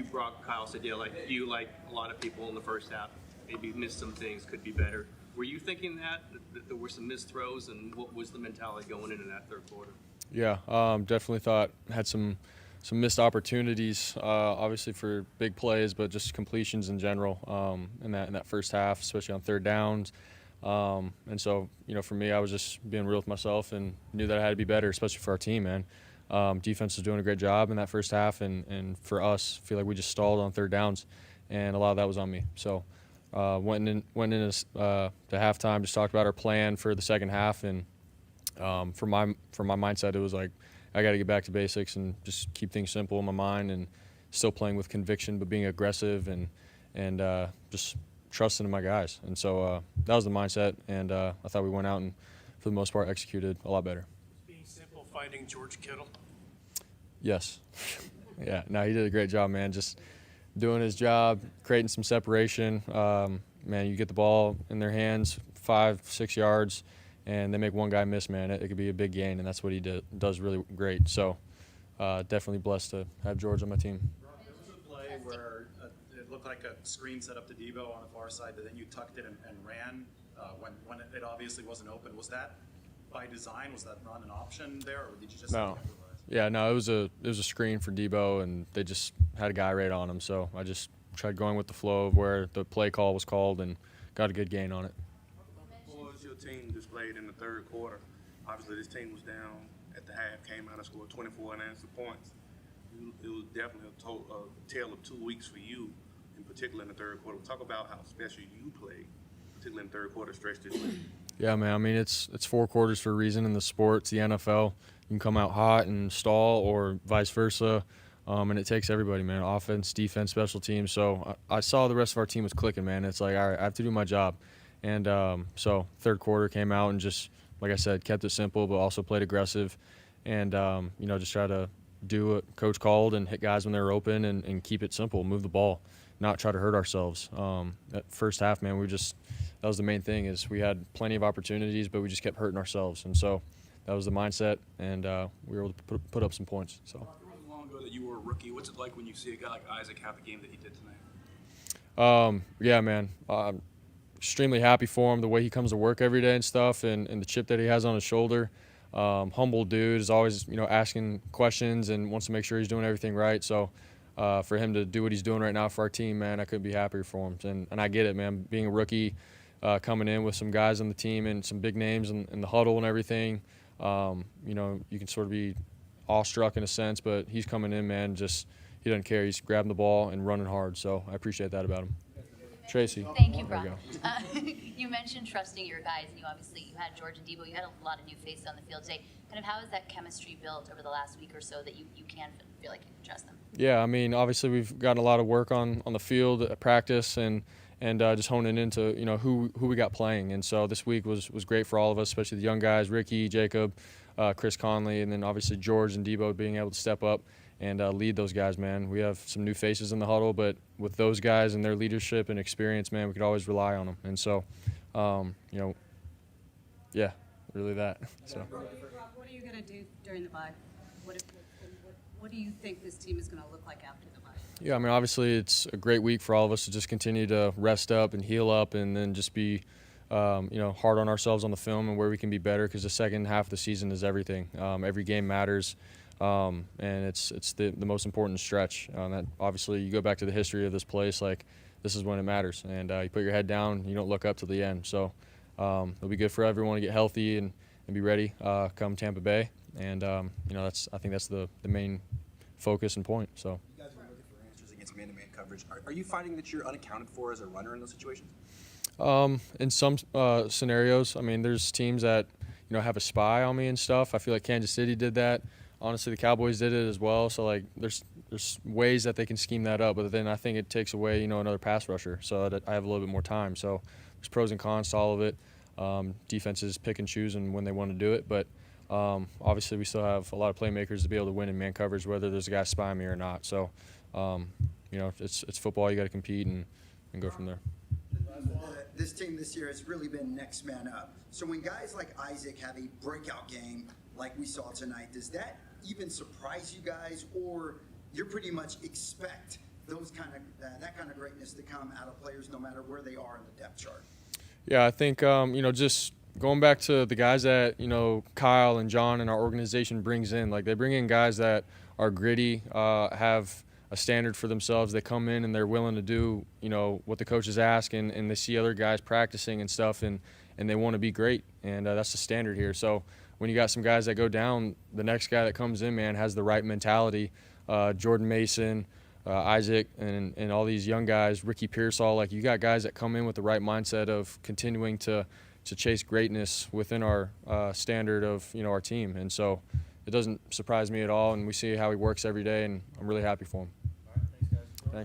Brock, Kyle said, yeah, like you, like a lot of people in the first half, maybe missed some things, could be better. Were you thinking that there were some missed throws, and what was the mentality going into that third quarter? Yeah, definitely thought had some missed opportunities, obviously for big plays, but just completions in general in that first half, especially on third downs. And so, for me, I was just being real with myself and knew that I had to be better, especially for our team, man. Defense was doing a great job in that first half, and for us, I feel like we just stalled on third downs, and a lot of that was on me. So went in to halftime, just talked about our plan for the second half, and for my mindset, it was like I got to get back to basics and just keep things simple in my mind, and still playing with conviction, but being aggressive and just trusting in my guys. And so that was the mindset, and I thought we went out and, for the most part, executed a lot better. Being simple, finding George Kittle. Yes. Yeah. No, he did a great job, man. Just doing his job, creating some separation. Man, you get the ball in their hands 5-6 yards, and they make one guy miss, man. It could be a big gain, and that's what he does really great. So definitely blessed to have George on my team. There was a play where it looked like a screen set up to Debo on the far side, but then you tucked it and ran when it obviously wasn't open. Was that by design? Was that run an option there, or did you just No. improvise? Yeah, no, it was a screen for Debo, and they just had a guy right on him. So I just tried going with the flow of where the play call was called and got a good gain on it. What was your team displayed in the third quarter? Obviously, this team was down at the half, came out and scored 24 unanswered points. It was definitely a tale of 2 weeks for you, in particular in the third quarter. Talk about how special you played, particularly in the third quarter stretch this week. Yeah, man. I mean, it's 4 quarters for a reason in the sport. It's the NFL. You can come out hot and stall, or vice versa, and it takes everybody, man. Offense, defense, special teams. So I saw the rest of our team was clicking, man. It's like, all right, I have to do my job. And so third quarter came out and just, like I said, kept it simple, but also played aggressive, and just try to do what coach called and hit guys when they were open, and keep it simple, move the ball, not try to hurt ourselves. That first half, man, that was the main thing, is we had plenty of opportunities, but we just kept hurting ourselves. And so that was the mindset, and we were able to put up some points. So. It wasn't long ago that you were a rookie. What's it like when you see a guy like Isaac have the game that he did tonight? Yeah, man. Extremely happy for him, the way he comes to work every day and stuff, and the chip that he has on his shoulder. Humble dude, is always asking questions and wants to make sure he's doing everything right. So for him to do what he's doing right now for our team, man, I couldn't be happier for him. And I get it, man. Being a rookie, coming in with some guys on the team and some big names in the huddle and everything, you can sort of be awestruck in a sense, but he's coming in, man, he doesn't care. He's grabbing the ball and running hard. So I appreciate that about him. Tracy. Thank you, Brock. You mentioned trusting your guys, and you had George and Debo. You had a lot of new faces on the field today. Kind of how has that chemistry built over the last week or so that you can feel like you can trust them? Yeah, I mean, obviously we've gotten a lot of work on the field at practice, and just honing into who we got playing. And so this week was great for all of us, especially the young guys, Ricky, Jacob, Chris Conley, and then obviously George and Debo being able to step up and lead those guys, man. We have some new faces in the huddle, but with those guys and their leadership and experience, man, we could always rely on them. And so, yeah, really that. So. Rob, what are you going to do during the bye? What do you think this team is going to look like after the bye? Yeah, I mean, obviously it's a great week for all of us to just continue to rest up and heal up, and then just be hard on ourselves on the film and where we can be better, because the second half of the season is everything. Every game matters. And it's the most important stretch. That obviously you go back to the history of this place, like this is when it matters, and you put your head down, you don't look up to the end. So it'll be good for everyone to get healthy and be ready come Tampa Bay, and I think that's the main focus and point. So. You guys are looking for answers against man-to-man coverage. Are you finding that you're unaccounted for as a runner in those situations? In some scenarios, I mean, there's teams that have a spy on me and stuff. I feel like Kansas City did that. Honestly, the Cowboys did it as well. So, like, there's ways that they can scheme that up. But then I think it takes away, another pass rusher. So that I have a little bit more time. So there's pros and cons to all of it. Defenses pick and choose and when they want to do it. But obviously we still have a lot of playmakers to be able to win in man coverage, whether there's a guy spying me or not. So, it's football. You got to compete and go from there. This team this year has really been next man up. So when guys like Isaac have a breakout game like we saw tonight, does that even surprise you guys, or you pretty much expect that kind of greatness to come out of players no matter where they are in the depth chart? Yeah, I think just going back to the guys that Kyle and John and our organization brings in, like they bring in guys that are gritty, have a standard for themselves. They come in and they're willing to do what the coaches ask, and they see other guys practicing and stuff, and they want to be great, and that's the standard here. So when you got some guys that go down, the next guy that comes in, man, has the right mentality. Jordan Mason, Isaac, and all these young guys, Ricky Pearsall, like you got guys that come in with the right mindset of continuing to chase greatness within our standard of our team, and so it doesn't surprise me at all, and we see how he works every day, and I'm really happy for him.